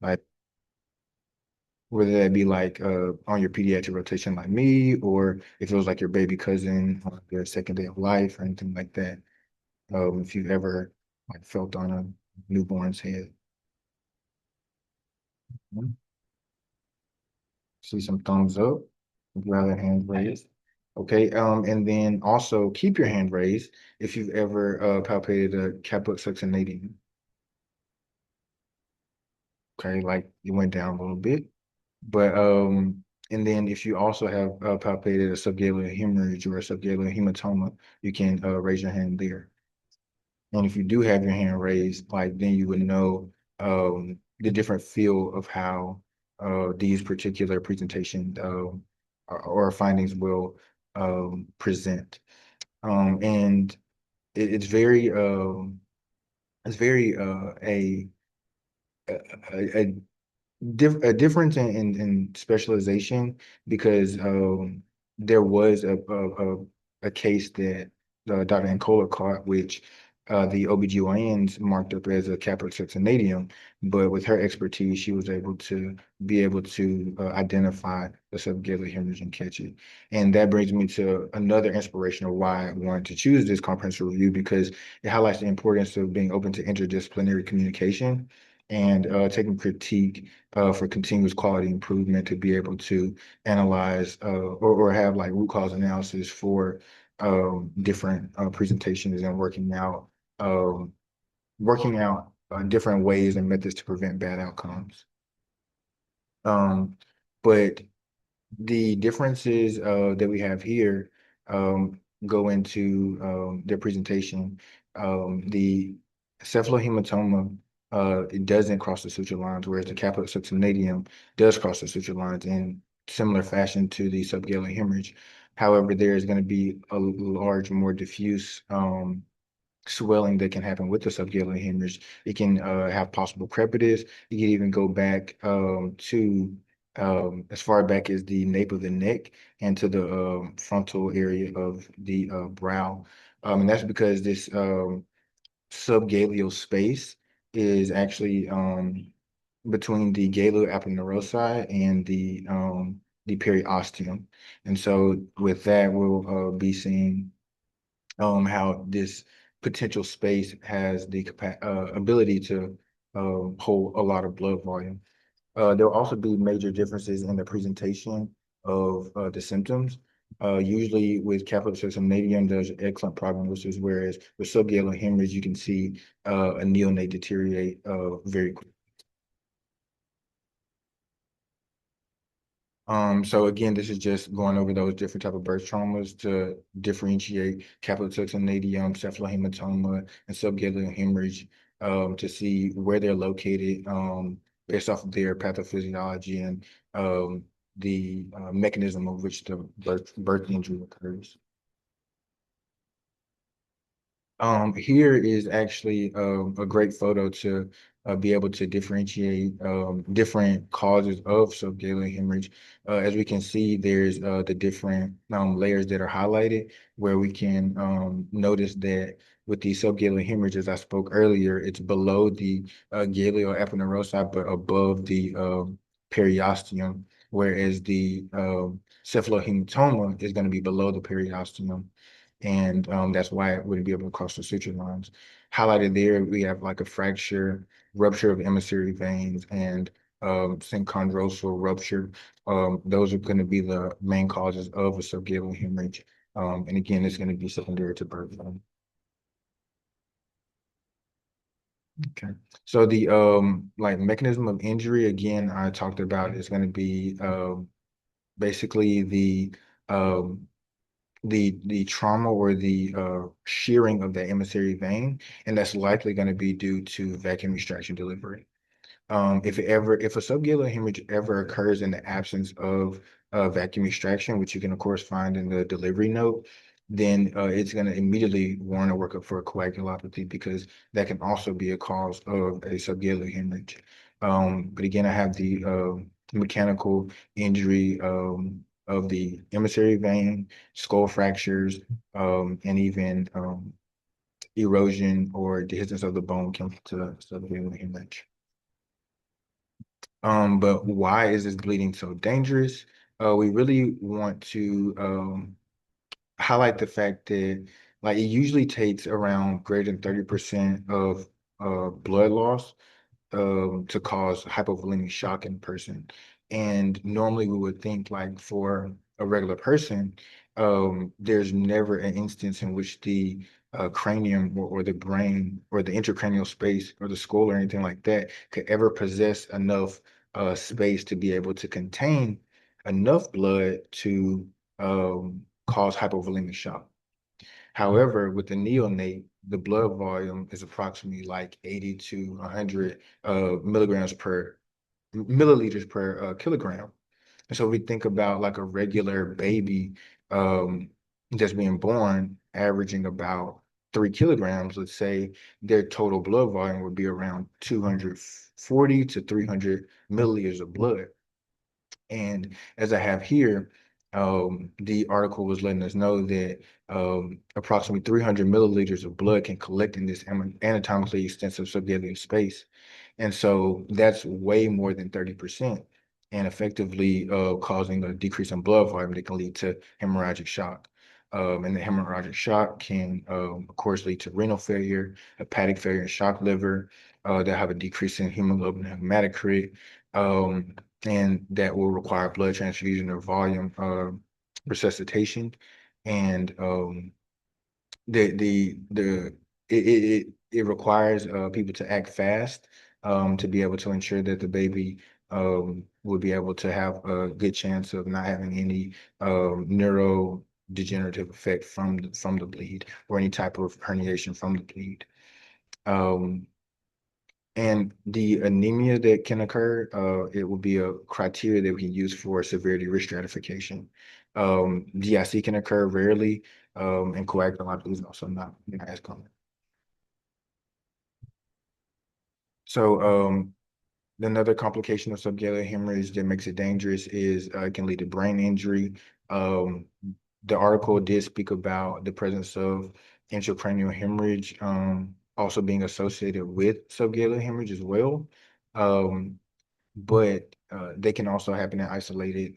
like whether that be like on your pediatric rotation like me, or if it was like your baby cousin on their second day of life or anything like that. If you've ever like felt on a newborn's head. See some thumbs up, rather hand raised. Okay, and then also keep your hand raised if you've ever palpated a caput succinatium. Okay, like it went down a little bit. But and then if you also have palpated a subgaleal hemorrhage or a subgaleal hematoma, you can raise your hand there. And if you do have your hand raised, like then you would know the different feel of how these particular presentations or findings will present. And it's very a a difference in specialization because there was a case that Dr. Ancola caught, which the OBGYNs marked up as a caput succinatium, but with her expertise, she was able to identify the subgaleal hemorrhage and catch it. And that brings me to another inspiration of why I wanted to choose this comprehensive review because it highlights the importance of being open to interdisciplinary communication and taking critique for continuous quality improvement to be able to analyze or have like root cause analysis for different presentations and um, working out different ways and methods to prevent bad outcomes. Um, but the differences that we have here go into their presentation. The cephalohematoma it doesn't cross the suture lines, whereas the caput succinatium does cross the suture lines in similar fashion to the subgaleal hemorrhage. However, there is going to be a large, more diffuse swelling that can happen with the subgaleal hemorrhage. It can have possible crepitus. It can even go back to as far back as the nape of the neck and to the frontal area of the brow. And that's because this subgaleal space is actually between the galeal aponeurosi and the periosteum. And so with that, we'll be seeing how this potential space has the ability to hold a lot of blood volume. There will also be major differences in the presentation of the symptoms. Usually with capillary succinatium, there's excellent prognosis, whereas with subgaleal hemorrhage, you can see a neonate deteriorate very quickly. So again, this is just going over those different type of birth traumas to differentiate capitotoxinadium, cephalohematoma, and subgaleal hemorrhage to see where they're located based off of their pathophysiology and the mechanism of which the birth injury occurs. Here is actually a great photo to be able to differentiate different causes of subgaleal hemorrhage. As we can see, there's the different layers that are highlighted, where we can notice that with the subgaleal hemorrhage, as I spoke earlier, it's below the galeal aponeurosi, but above the periosteum, whereas the cephalohematoma is going to be below the periosteum and that's why it wouldn't be able to cross the suture lines. Highlighted there, we have like a fracture, rupture of emissary veins, and synchondrosal rupture. Those are going to be the main causes of a subgaleal hemorrhage. And again, it's going to be secondary to birth. Okay. So the like mechanism of injury, again, I talked about is going to be basically um the trauma or the shearing of the emissary vein, and that's likely going to be due to vacuum extraction delivery. If a subgaleal hemorrhage ever occurs in the absence of vacuum extraction, which you can of course find in the delivery note, then it's going to immediately warrant a workup for a coagulopathy because that can also be a cause of a subgaleal hemorrhage. But again, I have the mechanical injury of the emissary vein, skull fractures, and even erosion or dehiscence of the bone can to subgaleal hemorrhage. But why is this bleeding so dangerous? We really want to highlight the fact that like it usually takes around greater than 30% of blood loss to cause hypovolemic shock in a person. And normally we would think like for a regular person, there's never an instance in which the cranium or the brain or the intracranial space or the skull or anything like that could ever possess enough space to be able to contain enough blood to cause hypovolemic shock. However, with the neonate, the blood volume is approximately like 80 to 100 milligrams per milliliters per kilogram. And so we think about like a regular baby um, just being born, averaging about 3 kilograms. Let's say their total blood volume would be around 240 to 300 milliliters of blood. And as I have here, the article was letting us know that approximately 300 milliliters of blood can collect in this anatomically extensive subgaleal space. And so that's way more than 30% and effectively causing a decrease in blood volume that can lead to hemorrhagic shock. And the hemorrhagic shock can, of course, lead to renal failure, hepatic failure, and shock liver. That have a decrease in hemoglobin and hematocrit. And that will require blood transfusion or volume resuscitation. And the it requires people to act fast to be able to ensure that the baby will be able to have a good chance of not having any neurodegenerative effect from the bleed or any type of herniation from the bleed. Um, and the anemia that can occur, it will be a criteria that we can use for severity risk stratification. DIC can occur rarely, and coagulopathy is also not as common. So, another complication of subgaleal hemorrhage that makes it dangerous is it can lead to brain injury. Um, the article did speak about the presence of intracranial hemorrhage also being associated with subgaleal hemorrhage as well. Um, but they can also happen in isolated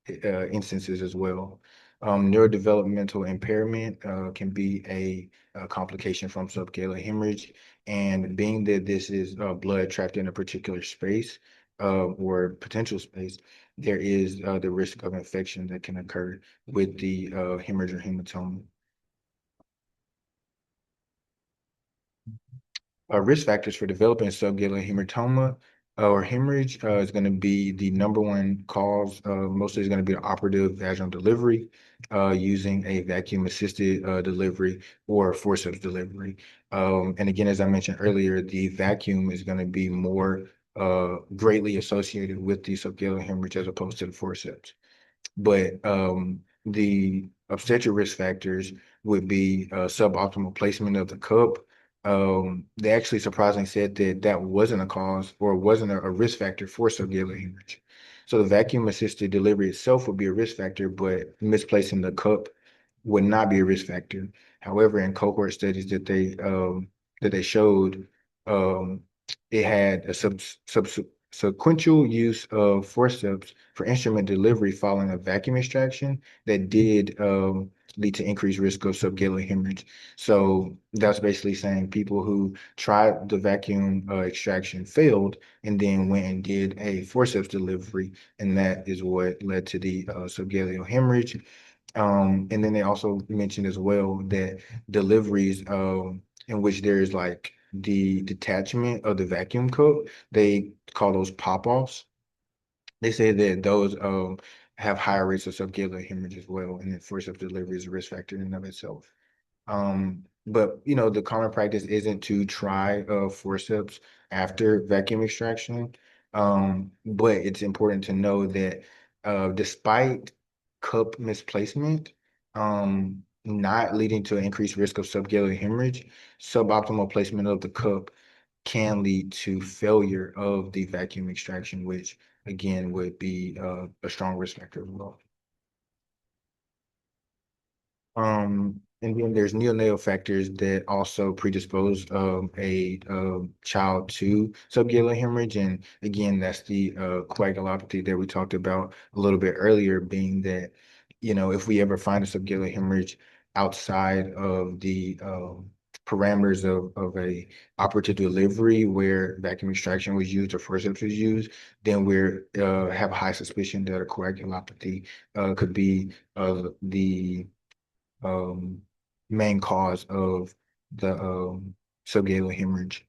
instances as well. Neurodevelopmental impairment can be a complication from subgaleal hemorrhage, and being that this is blood trapped in a particular space or potential space, there is the risk of infection that can occur with the hemorrhage or hematoma. Risk factors for developing subgaleal hematoma or hemorrhage is going to be the number one cause. Mostly is going to be the operative vaginal delivery using a vacuum assisted delivery or forceps delivery. And again, as I mentioned earlier, the vacuum is going to be more greatly associated with the subgaleal hemorrhage as opposed to the forceps. But the obstetric risk factors would be suboptimal placement of the cup. They actually surprisingly said that that wasn't a cause or wasn't a risk factor for subgaleal hemorrhage. So the vacuum assisted delivery itself would be a risk factor, but misplacing the cup would not be a risk factor. However, in cohort studies that they showed, um, it had a sequential use of forceps for instrument delivery following a vacuum extraction that did lead to increased risk of subgaleal hemorrhage. So that's basically saying people who tried the vacuum extraction failed and then went and did a forceps delivery, and that is what led to the subgaleal hemorrhage. And then they also mentioned as well that deliveries in which there is like the detachment of the vacuum cup, they call those pop-offs. They say that those have higher rates of subgaleal hemorrhage as well, and then forceps delivery is a risk factor in and of itself. But the common practice isn't to try forceps after vacuum extraction. But it's important to know that despite cup misplacement, not leading to an increased risk of subgaleal hemorrhage, suboptimal placement of the cup can lead to failure of the vacuum extraction, which again would be a strong risk factor as well. And then there's neonatal factors that also predispose a child to subgaleal hemorrhage. And again, that's the coagulopathy that we talked about a little bit earlier, being that, if we ever find a subgaleal hemorrhage outside of the parameters of a operative delivery where vacuum extraction was used or forceps was used, then we're have a high suspicion that a coagulopathy could be the um, main cause of the subgaleal hemorrhage.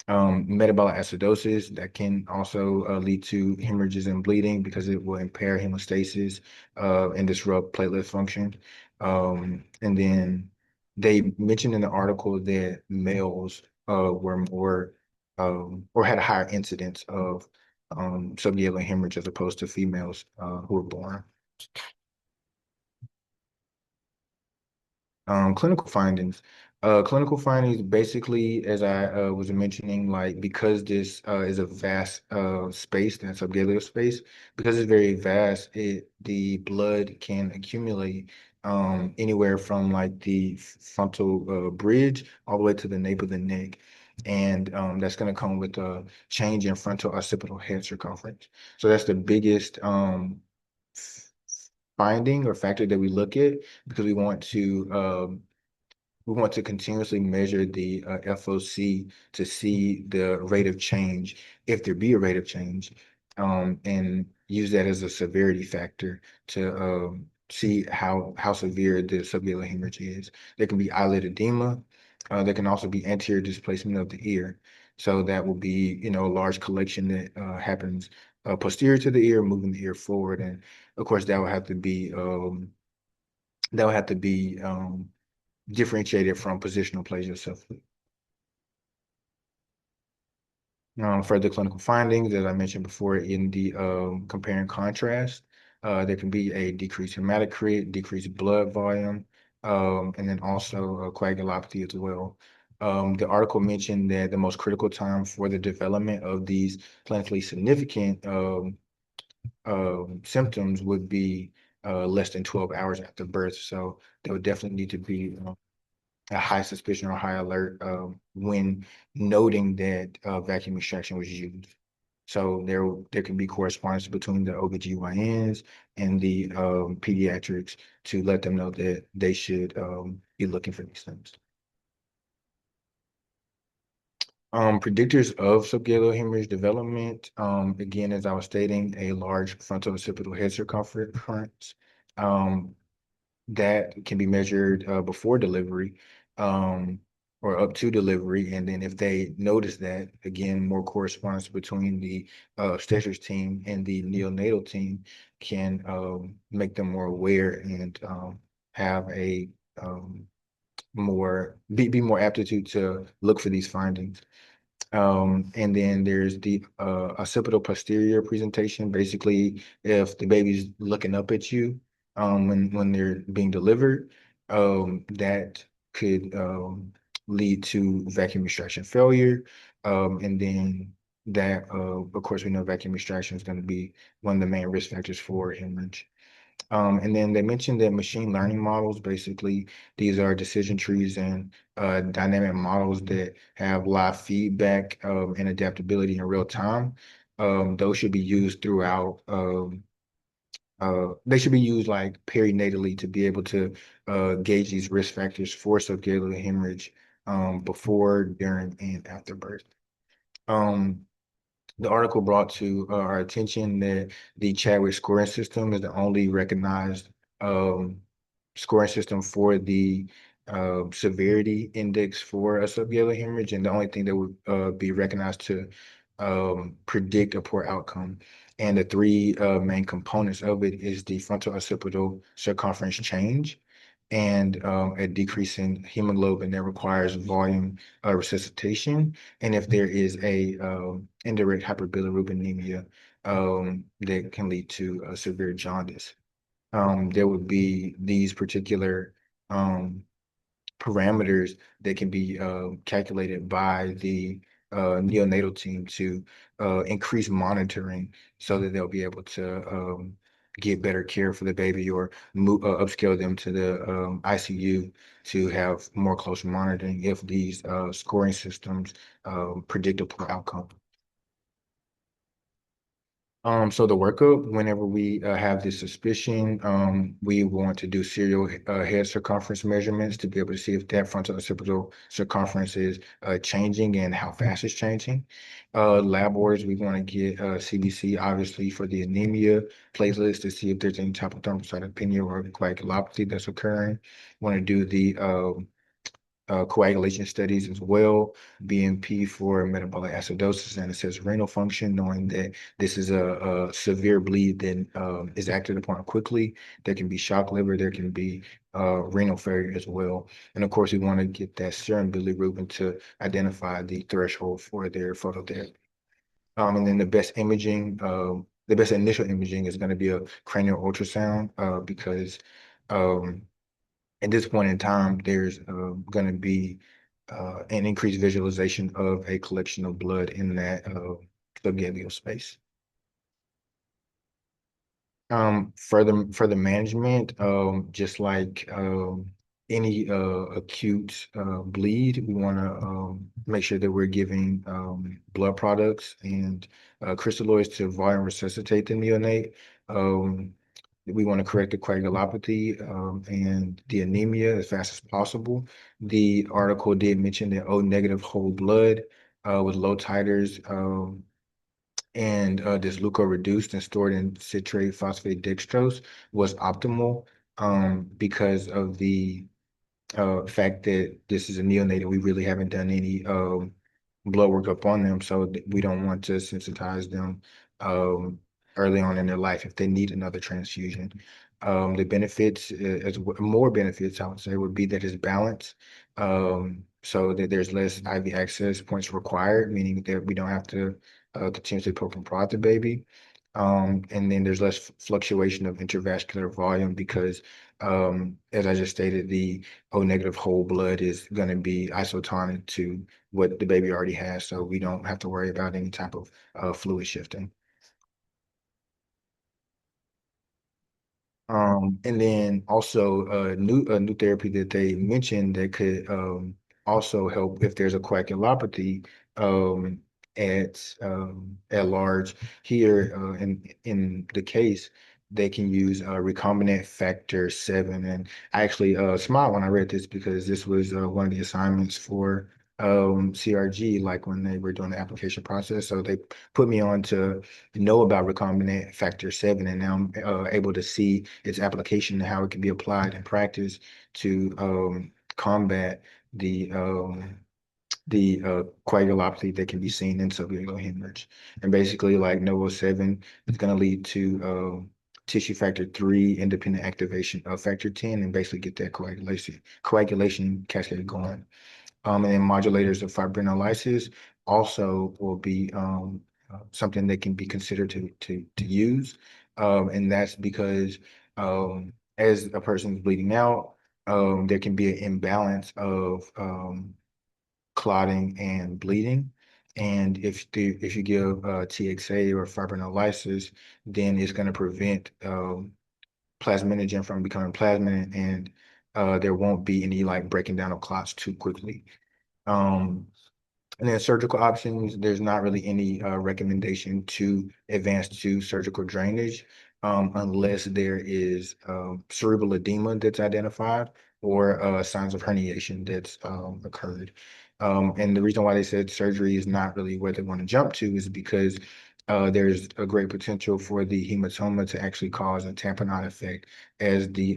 Metabolic acidosis that can also lead to hemorrhages and bleeding because it will impair hemostasis and disrupt platelet function. And then they mentioned in the article that males were more or had a higher incidence of subgaleal hemorrhage as opposed to females who were born. Clinical findings. Clinical findings basically, as I was mentioning, like because this is a vast space, that subgaleal space, because it's very vast, the blood can accumulate anywhere from like the frontal bridge all the way to the nape of the neck. And that's going to come with a change in frontal occipital head circumference. So that's the biggest finding or factor that we look at because we want to continuously measure the FOC to see the rate of change, if there be a rate of change, and use that as a severity factor to see how severe the subgaleal hemorrhage is. There can be eyelid edema. There can also be anterior displacement of the ear. So that will be, a large collection that happens posterior to the ear, moving the ear forward, and of course that would have to be differentiated from positional plagiar self. Further clinical findings, as I mentioned before, in the compare and contrast, there can be a decreased hematocrit, decreased blood volume, and then also coagulopathy as well. The article mentioned that the most critical time for the development of these clinically significant symptoms would be less than 12 hours after birth. So there would definitely need to be a high suspicion or high alert when noting that vacuum extraction was used. So there can be correspondence between the OBGYNs and the pediatrics to let them know that they should be looking for these things. Predictors of subgaleal hemorrhage development, again, as I was stating, a large frontal occipital head circumference. Um, that can be measured before delivery or up to delivery. And then if they notice that, again, more correspondence between the obstetrics team and the neonatal team can make them more aware and have a be more aptitude to look for these findings. And then there's the occipital posterior presentation. Basically, if the baby's looking up at you when they're being delivered, that could lead to vacuum extraction failure. And then that, of course, we know vacuum extraction is going to be one of the main risk factors for hemorrhage. And then they mentioned that machine learning models, basically, these are decision trees and dynamic models that have live feedback and adaptability in real time. Those should be used throughout. They should be used like perinatally to be able to gauge these risk factors for subgaleal hemorrhage before, during, and after birth. Um, the article brought to our attention that the Chadwick scoring system is the only recognized um, scoring system for the severity index for a subgaleal hemorrhage, and the only thing that would be recognized to predict a poor outcome. And the three main components of it is the frontal occipital circumference change and a decrease in hemoglobin that requires volume resuscitation. And if there is a indirect hyperbilirubinemia that can lead to severe jaundice, there would be these particular parameters that can be calculated by the neonatal team to increase monitoring so that they'll be able to get better care for the baby or move upscale them to the ICU to have more close monitoring if these scoring systems predict a poor outcome. So the workup, whenever we have this suspicion, we want to do serial head circumference measurements to be able to see if that frontal occipital circumference is changing and how fast it's changing. Lab works, we want to get CBC, obviously, for the anemia, platelets to see if there's any type of thrombocytopenia or coagulopathy that's occurring. Want to do the coagulation studies as well, BNP for metabolic acidosis and assess renal function, knowing that this is a severe bleed that is acted upon quickly. There can be shock liver, there can be renal failure as well. And of course, we want to get that serum bilirubin to identify the threshold for their phototherapy. And then the best initial imaging is going to be a cranial ultrasound because um, at this point in time, there's going to be an increased visualization of a collection of blood in that subgaleal space. Further management, just like any acute bleed, we want to make sure that we're giving blood products and crystalloids to volume resuscitate the neonate. Um, we want to correct the coagulopathy and the anemia as fast as possible. The article did mention that O negative whole blood with low titers and this glucose reduced and stored in citrate phosphate dextrose was optimal because of the fact that this is a neonatal. We really haven't done any blood work up on them, so we don't want to sensitize them um, early on in their life if they need another transfusion. The benefits, more benefits, I would say, would be that it's balanced, so that there's less IV access points required, meaning that we don't have to continuously poke and prod the baby. And then there's less fluctuation of intravascular volume because, as I just stated, the O negative whole blood is going to be isotonic to what the baby already has, so we don't have to worry about any type of fluid shifting. And then also a new therapy that they mentioned that could also help if there's a coagulopathy um, at large. Here in the case, they can use recombinant factor 7. And I actually smiled when I read this because this was one of the assignments for CRG, like when they were doing the application process. So they put me on to know about recombinant factor 7, and now I'm able to see its application and how it can be applied in practice to combat the coagulopathy that can be seen in subgaleal hemorrhage. And basically, like Novo-7 is going to lead to tissue factor 3 independent activation of factor 10 and basically get that coagulation cascade going. And then modulators of fibrinolysis also will be something that can be considered to use. And that's because as a person is bleeding out, there can be an imbalance of clotting and bleeding. And if you give TXA or fibrinolysis, then it's going to prevent plasminogen from becoming plasmin, and there won't be any like breaking down of clots too quickly. Um, and then surgical options, there's not really any recommendation to advance to surgical drainage unless there is cerebral edema that's identified or signs of herniation that's occurred. And the reason why they said surgery is not really where they want to jump to is because there's a great potential for the hematoma to actually cause a tamponade effect as the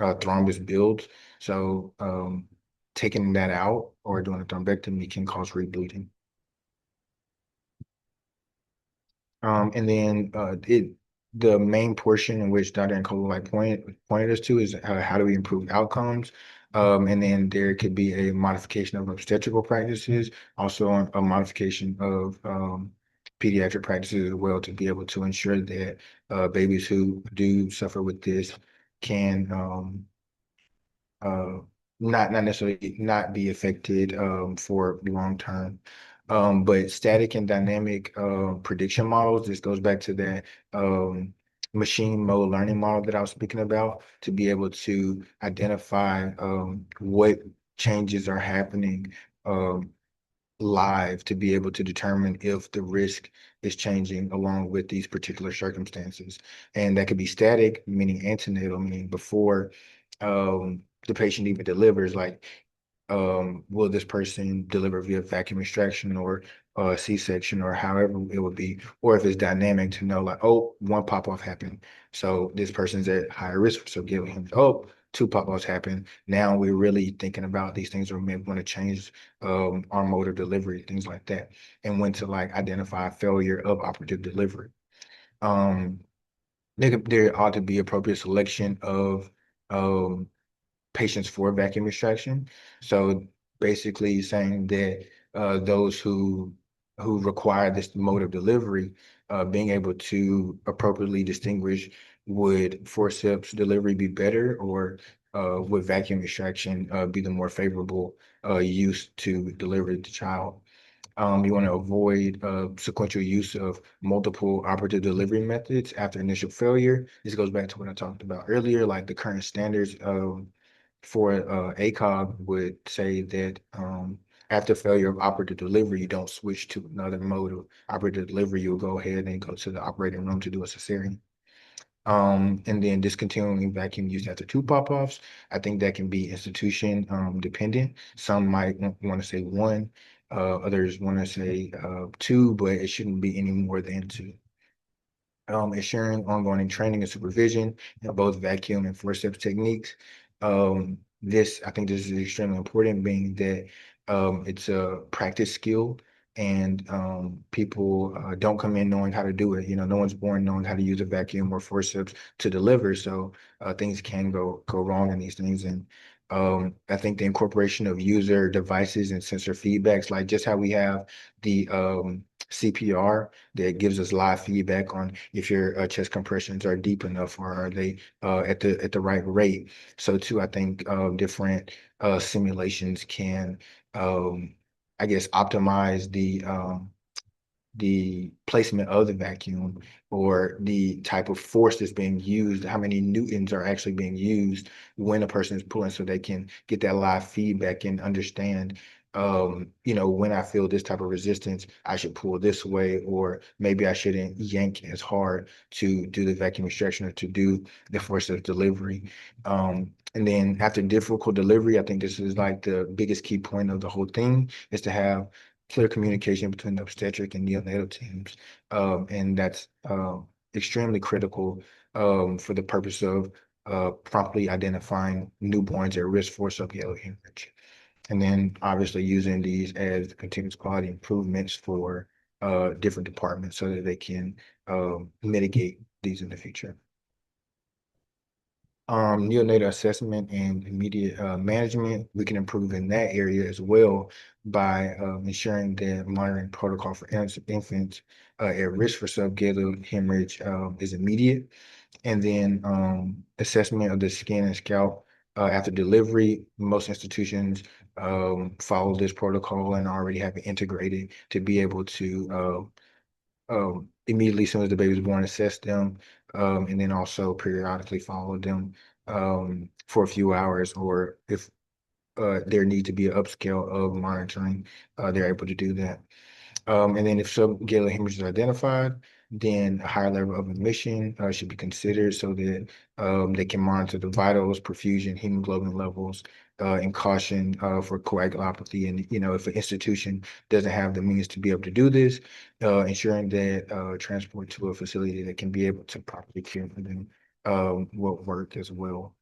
thrombus builds. So taking that out or doing a thrombectomy can cause rebleeding. And then the main portion in which Dr. Nicola pointed us to is how do we improve outcomes? And then there could be a modification of obstetrical practices, also a modification of pediatric practices as well to be able to ensure that babies who do suffer with this can uh, not necessarily not be affected for long term. But static and dynamic prediction models, this goes back to that machine mode learning model that I was speaking about to be able to identify what changes are happening um, live to be able to determine if the risk is changing along with these particular circumstances. And that could be static, meaning antenatal, meaning before the patient even delivers, like will this person deliver via vacuum extraction or C-section or however it would be, or if it's dynamic to know like, oh, one pop-off happened. So this person's at higher risk. So give him, oh, two pop-offs happened. Now we're really thinking about these things or we may want to change our mode of delivery, things like that. And when to like identify failure of operative delivery. Um, there ought to be appropriate selection of um, patients for vacuum extraction. So basically saying that those who require this mode of delivery, being able to appropriately distinguish would forceps delivery be better or would vacuum extraction be the more favorable use to deliver the child. You want to avoid sequential use of multiple operative delivery methods after initial failure. This goes back to what I talked about earlier, like the current standards for ACOG would say that after failure of operative delivery, you don't switch to another mode of operative delivery. You'll go ahead and go to the operating room to do a cesarean. And then discontinuing vacuum use after two pop-offs. I think that can be institution dependent. Some might want to say one, others want to say two, but it shouldn't be any more than two. Ensuring ongoing training and supervision in both vacuum and forceps techniques. I think this is extremely important, being that it's a practice skill and people don't come in knowing how to do it. You know, no one's born knowing how to use a vacuum or forceps to deliver. So things can go wrong in these things. And I think the incorporation of user devices and sensor feedbacks, like just how we have the CPR that gives us live feedback on if your chest compressions are deep enough or are they at the right rate. So too, I think different simulations can, um, I guess, optimize the placement of the vacuum or the type of force that's being used, how many newtons are actually being used when a person is pulling so they can get that live feedback and understand when I feel this type of resistance, I should pull this way, or maybe I shouldn't yank as hard to do the vacuum extraction or to do the force of delivery. And then after difficult delivery, I think this is like the biggest key point of the whole thing is to have clear communication between the obstetric and neonatal teams. And that's extremely critical for the purpose of promptly identifying newborns at risk for subgaleal hemorrhage. And then obviously using these as continuous quality improvements for different departments so that they can mitigate these in the future. Neonatal assessment and immediate management, we can improve in that area as well by ensuring that monitoring protocol for infants at risk for subgaleal hemorrhage is immediate. And then assessment of the skin and scalp after delivery. Most institutions follow this protocol and already have it integrated to be able to immediately as soon as the baby's born, assess them, and then also periodically follow them for a few hours, or if there need to be an upscale of monitoring, they're able to do that. And then if subgaleal hemorrhage is identified, then a higher level of admission should be considered so that they can monitor the vitals, perfusion, hemoglobin levels, and caution for coagulopathy. And, you know, if an institution doesn't have the means to be able to do this, ensuring that transport to a facility that can be able to properly care for them will work as well.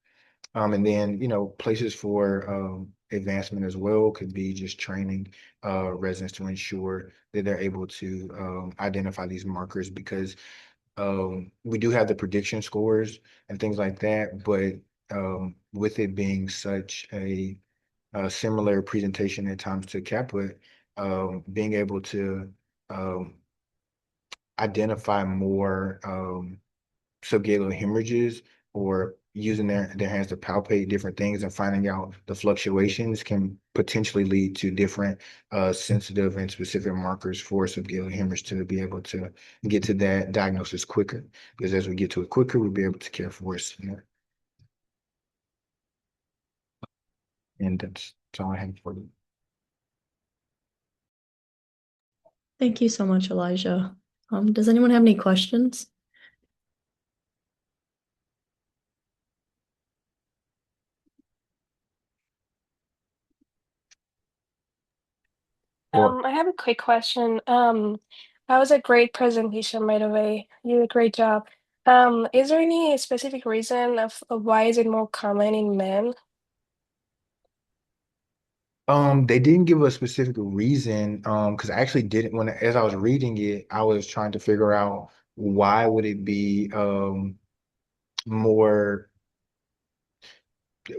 And then, you know, places for advancement as well could be just training residents to ensure that they're able to identify these markers because we do have the prediction scores and things like that, but with it being such a similar presentation at times to Caput, being able to um, identify more subgaleal hemorrhages or using their hands to palpate different things and finding out the fluctuations can potentially lead to different sensitive and specific markers for subgaleal hemorrhage to be able to get to that diagnosis quicker. Because as we get to it quicker, we'll be able to care for it sooner. And that's all I have for you. Thank you so much, Elijah. Does anyone have any questions? Well, I have a quick question. That was a great presentation, by the way. You did a great job. Is there any specific reason of why is it more common in men? they didn't give a specific reason, because I actually didn't as I was reading it, I was trying to figure out why would it be more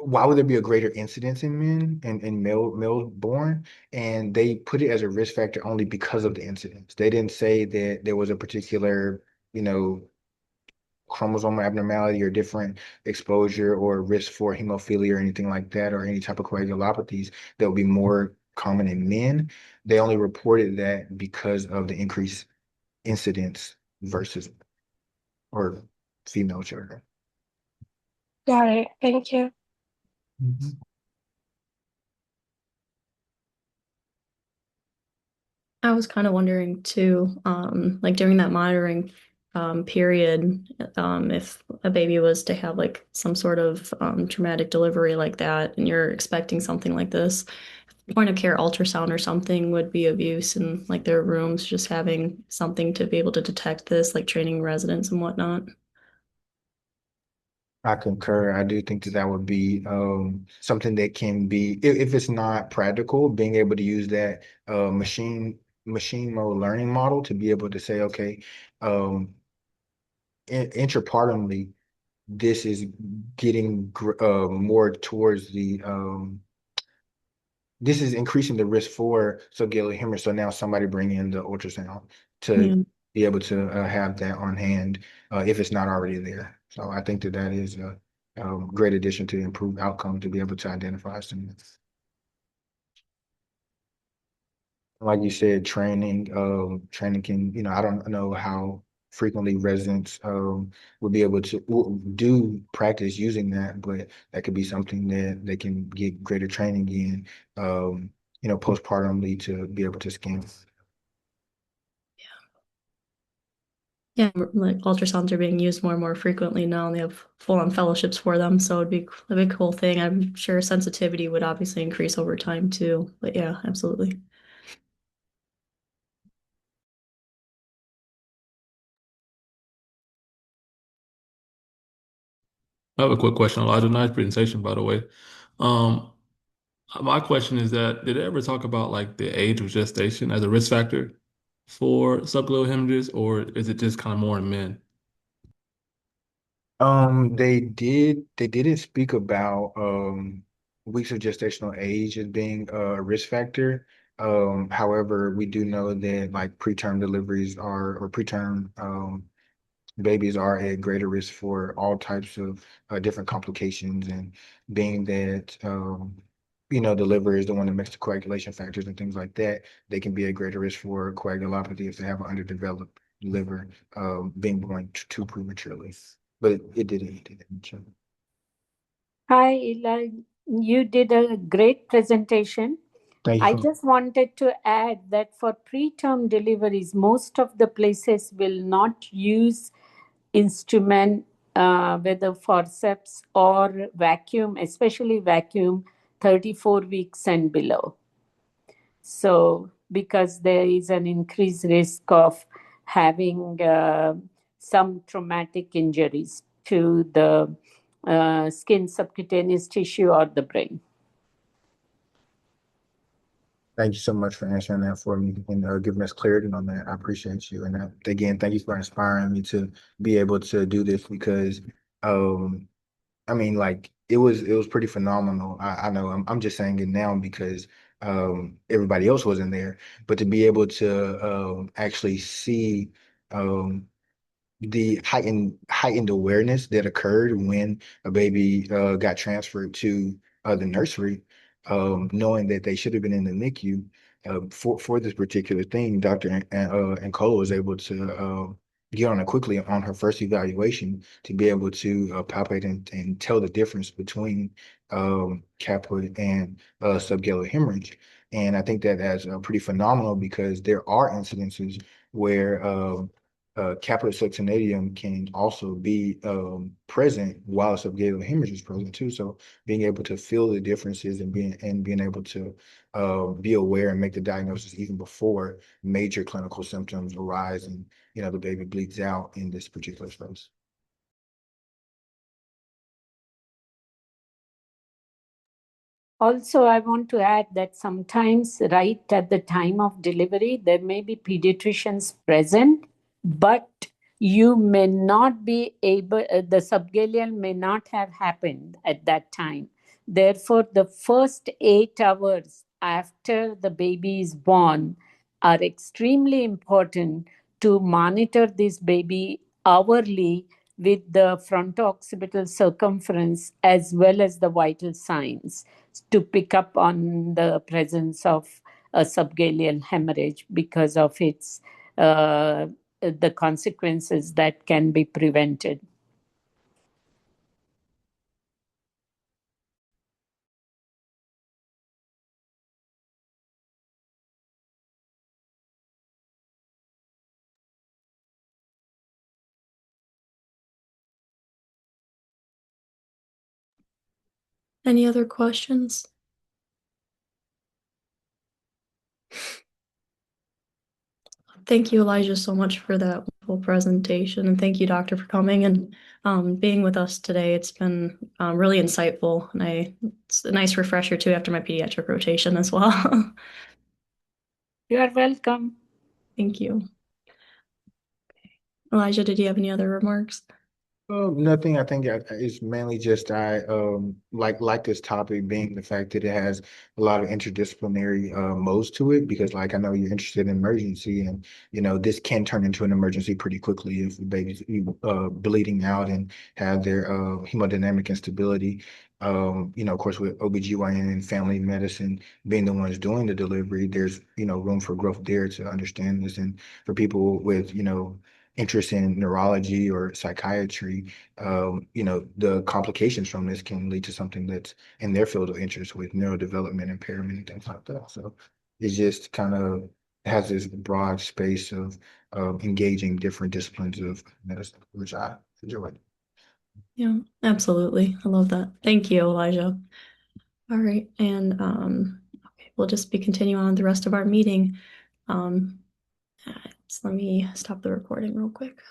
why would there be a greater incidence in men and male born? And they put it as a risk factor only because of the incidence. They didn't say that there was a particular, you know, chromosome abnormality or different exposure or risk for hemophilia or anything like that, or any type of coagulopathies that would be more common in men. They only reported that because of the increased incidence versus or female children. Got it. Thank you. Mhm. I was kind of wondering too, like during that monitoring period, if a baby was to have like some sort of traumatic delivery like that, and you're expecting something like this, point of care ultrasound or something would be of use in like their rooms, just having something to be able to detect this, like training residents and whatnot. I concur. I do think that that would be something that can be, if it's not practical, being able to use that machine mode learning model to be able to say, okay, um, intrapartumly, this is getting more towards this is increasing the risk for subgaleal hemorrhage. So now somebody bring in the ultrasound to Yeah. be able to have that on hand if it's not already there. So I think that that is a great addition to improve outcome to be able to identify some. Like you said, training can, I don't know how frequently residents would be able to do practice using that, but that could be something that they can get greater training in, postpartumly to be able to scan. Yeah, like ultrasounds are being used more and more frequently now, and they have full-on fellowships for them. So it'd be a big cool thing. I'm sure sensitivity would obviously increase over time too. But yeah, absolutely. I have a quick question, Elijah. Nice presentation, by the way. Um, my question is that did it ever talk about like the age of gestation as a risk factor for subgluteal hemorrhages, or is it just kind of more in men? They didn't speak about weeks of gestational age as being a risk factor. However, we do know that like preterm deliveries are or preterm babies are at greater risk for all types of different complications, and being that the liver is the one that makes the coagulation factors and things like that, they can be at greater risk for coagulopathy if they have an underdeveloped liver being born too prematurely. But it didn't mention. Hi, Eli. You did a great presentation. Thank you I for just wanted to add that for preterm deliveries, most of the places will not use instrument, whether forceps or vacuum, especially vacuum 34 weeks and below. So, because there is an increased risk of having some traumatic injuries to the skin, subcutaneous tissue, or the brain. Thank you so much for answering that for me and giving us clarity on that. I appreciate you. And again, thank you for inspiring me to be able to do this because um, I mean, like it was pretty phenomenal. I know I'm just saying it now because everybody else wasn't there, but to be able to actually see um the heightened awareness that occurred when a baby got transferred to the nursery, knowing that they should have been in the NICU. For this particular thing, Dr. Ancola was able to get on it quickly on her first evaluation to be able to palpate and tell the difference between caput and subgaleal hemorrhage. And I think that that's pretty phenomenal because there are incidences where capillary subcutaneum can also be present while subgaleal hemorrhage is present too. So being able to feel the differences and being able to be aware and make the diagnosis even before major clinical symptoms arise and the baby bleeds out in this particular space. Also, I want to add that sometimes right at the time of delivery, there may be pediatricians present, but you may not be able, the subgaleal may not have happened at that time. Therefore, the first 8 hours after the baby is born are extremely important to monitor this baby hourly with the fronto-occipital circumference as well as the vital signs to pick up on the presence of a subgaleal hemorrhage because of its the consequences that can be prevented. Any other questions? Thank you, Elijah, so much for that wonderful presentation. And thank you, Doctor, for coming and being with us today. It's been really insightful, and it's a nice refresher too after my pediatric rotation as well. You are welcome. Thank you. Elijah, did you have any other remarks? Nothing. I think it's mainly just I like this topic being the fact that it has a lot of interdisciplinary modes to it because like I know you're interested in emergency and this can turn into an emergency pretty quickly if the baby's bleeding out and have their hemodynamic instability. Of course with OBGYN and family medicine being the ones doing the delivery, there's room for growth there to understand this and for people with interest in neurology or psychiatry, the complications from this can lead to something that's in their field of interest with neurodevelopment impairment and things like that. So it just kind of has this broad space of engaging different disciplines of medicine, which I enjoy. Yeah, absolutely. I love that. Thank you, Elijah. All right, and okay, we'll just be continuing on the rest of our meeting. So let me stop the recording real quick.